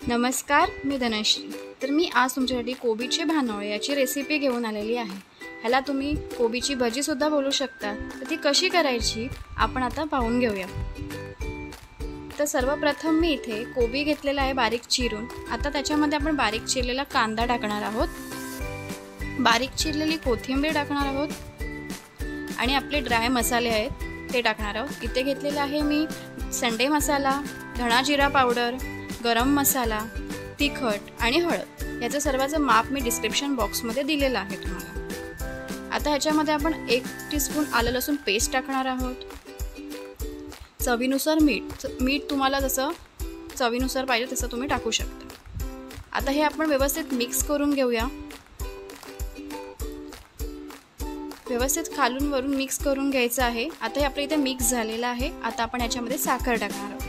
नमस्कार, मी धनश्री। तर मी आज तुमच्यासाठी कोबीचे भानोळे याची रेसिपी घेऊन आलेली आहे। ह्याला तुम्ही कोबीची भजीसुद्धा बोलू शकता। तर ती कशी करायची आपण आता पाहून घेऊया। तर सर्वप्रथम मी इथे कोबी घेतलेला आहे बारीक चिरून। आता त्याच्यामध्ये आपण बारीक चिरलेला कांदा टाकणार आहोत, बारीक चिरलेली कोथिंबीर टाकणार आहोत आणि आपले ड्राय मसाले आहेत ते टाकणार आहोत। इथे घेतलेला आहे मी संडे मसाला, धणा जिरा पावडर, गरम मसाला, तिखट आणि हळद। याचं सर्वाचं माप मी डिस्क्रिप्शन बॉक्समध्ये दिलेलं आहे तुम्हाला। आता ह्याच्यामध्ये आपण 1 टीस्पून आलं लसूण पेस्ट टाकणार आहोत। चवीनुसार मीठ तुम्हाला जसं चवीनुसार पाहिजे तसं तुम्ही टाकू शकता। आता हे आपण व्यवस्थित मिक्स करून घेऊया। व्यवस्थित खालून वरून मिक्स करून घ्यायचं आहे। आता हे आपल्या इथे मिक्स झालेलं आहे। आता आपण याच्यामध्ये साखर टाकणार आहोत।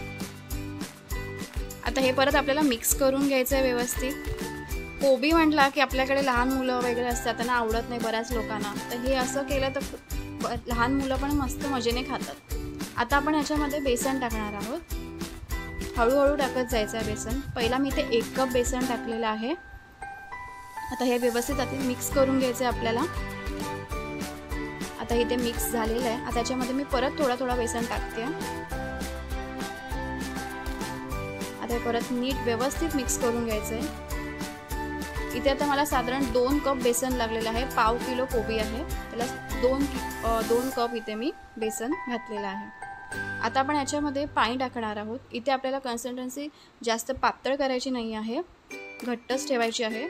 आता हे परत आपल्याला मिक्स करून घ्यायचं आहे व्यवस्थित। कोबी म्हटला की आपल्याकडे लहान मुलं वगैरे असतात, त्यांना आवडत नाही बऱ्याच लोकांना, तर हे असं केलं तर लहान मुलं पण मस्त मजेने खातात। आता आपण याच्यामध्ये बेसन टाकणार आहोत। हळूहळू टाकत जायचं आहे बेसन। पहिला मी इथे 1 कप बेसन टाकलेलं आहे। आता हे व्यवस्थित आता मिक्स करून घ्यायचं आहे आपल्याला। आता इथे मिक्स झालेलं आहे। आता याच्यामध्ये मी परत थोडा बेसन टाकते। आता परत नीट व्यवस्थित मिक्स करून घ्यायचं आहे। इथे आता मला साधारण 2 कप बेसन लागलेलं आहे। पाव किलो कोबी आहे, त्याला 2 कप इथे मी बेसन घातलेलं आहे। आता आपण याच्यामध्ये पाणी टाकणार आहोत। इथे आपल्याला कन्सिस्टन्सी जास्त पातळ करायची नाही आहे, घट्टच ठेवायची आहे।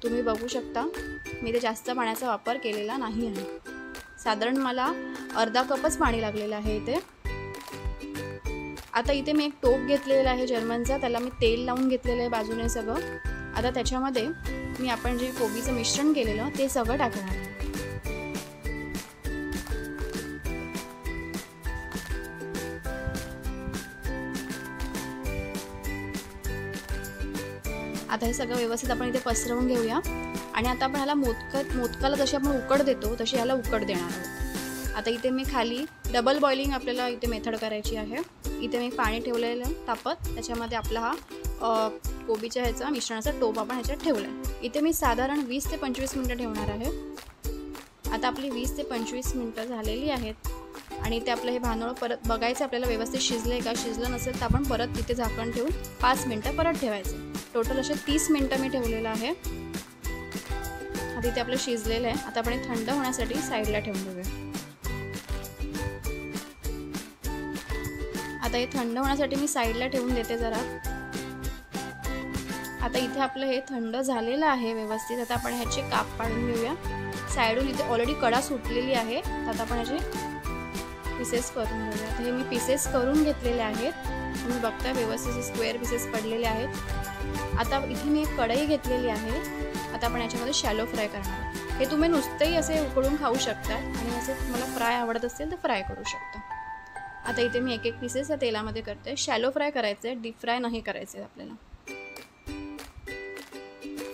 तुम्ही बघू शकता मी इथे जास्त पाण्याचा वापर केलेला नाही आहे। साधारण मला अर्धा कपच पाणी लागलेलं आहे इथे। आता इथे मी एक टोप घेतलेला आहे जर्मनचा, त्याला मी तेल लावून घेतलेलं आहे बाजूने सगळं। आता त्याच्यामध्ये मी आपण जे कोबीचं मिश्रण केलेलं ते सगळं टाकणार आहे। आता हे सगळं व्यवस्थित आपण इथे पसरवून घेऊया आणि आता आपण ह्याला मोदकाला जशी आपण उकड देतो तशी ह्याला उकड देणार आहोत। आता इथे मी खाली डबल बॉइलिंग आपल्याला इथे मेथड करायची आहे। इथे मी पाणी ठेवलेलं तापत, त्याच्यामध्ये आपला हा कोबीच्या ह्याचा मिश्रणाचा टोप आपण ह्याच्यात ठेवला आहे। इथे मी साधारण 20 ते 25 मिनिटं ठेवणार आहे। आता आपली 20 ते 25 मिनिटं झालेली आहेत आणि इथे आपलं हे भानोळं परत बघायचं आपल्याला व्यवस्थित शिजलं आहे का। शिजलं नसेल तर आपण परत तिथे झाकण ठेवून 5 मिनिटं परत ठेवायचं। टोटल असे 30 मिनिटं मी ठेवलेलं आहे। आता इथे आपलं शिजलेलं आहे। आता आपण थंड होण्यासाठी साईडला ठेवून देऊया। आता हे थंड होण्यासाठी मी साईडला ठेवून देते जरा। आता इथे आपलं हे थंड झालेलं आहे व्यवस्थित। आता आपण ह्याचे काप पाडून घेऊया। साईडून इथे ऑलरेडी कडा सुटलेली आहे, आता आपण ह्याचे पीसेस करून घेऊया। आता हे मी पीसेस करून घेतलेले आहेत, तुम्ही बघता व्यवस्थित स्क्वेअर पीसेस पडलेले आहेत। आता इथे मी एक कढई घेतलेली आहे। आता आपण याच्यामध्ये शॅलो फ्राय करणार। हे तुम्ही नुसतेही असे उकळून खाऊ शकता आणि असे तुम्हाला फ्राय आवडत असेल तर फ्राय करू शकता। आता इथे मी एक पीसेस या तेलामध्ये करते। शॅलो फ्राय करायचं आहे, डीप फ्राय नाही करायचं आहे आपल्याला।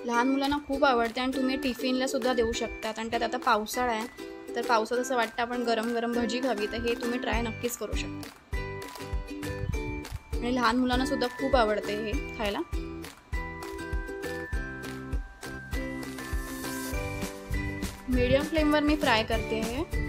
लहान मुलांना खूप आवडते आणि तुम्ही टिफिनला सुद्धा देऊ शकतात। आणि त्यात आता पावसाळा आहे तर पावसात असं वाटतं आपण गरम गरम भजी खावी, तर हे तुम्ही ट्राय नक्कीच करू शकता आणि लहान मुलांना सुद्धा खूप आवडते हे खायला। मीडियम फ्लेमवर मी फ्राय करते आहे।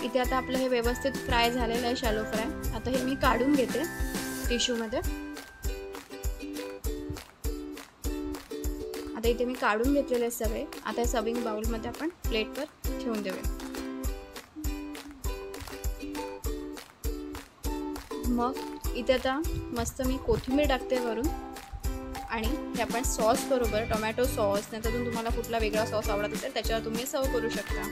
इथे आता आपलं हे व्यवस्थित फ्राय झालेलं आहे शॅलो फ्राय। आता हे मी काढून घेते टिश्यूमध्ये। आता इथे मी काढून घेतलेले आहे सगळे। आता हे सर्विंग बाउलमध्ये आपण प्लेटवर ठेवून देऊया। मग इथे आता मस्त मी कोथिंबीर टाकते वरून आणि हे आपण सॉस बरोबर टोमॅटो सॉस नाही तर तुम्हाला कुठला वेगळा सॉस आवडत असेल त्याच्यावर तुम्ही सर्व करू शकता,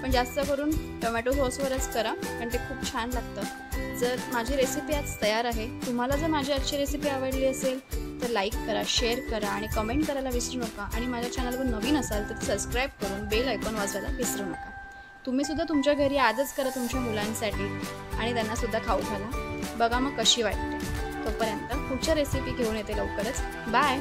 पण जास्त करून टोमॅटो सॉसवरच करा कारण ते खूप छान लागतं। जर माझी रेसिपी आज तयार आहे, तुम्हाला जर माझी आजची रेसिपी आवडली असेल तर लाईक करा, शेअर करा आणि कमेंट करायला विसरू नका। आणि माझ्या चॅनलवर नवीन असाल तर सबस्क्राईब करून बेल आयकॉन वाजवायला विसरू नका। तुम्ही सुद्धा तुमच्या घरी आजच करा तुमच्या मुलांसाठी आणि त्यांना सुद्धा खाऊ घाला। बघा मग कशी वाटते। तोपर्यंत पुढच्या रेसिपी घेऊन येते लवकरच। बाय।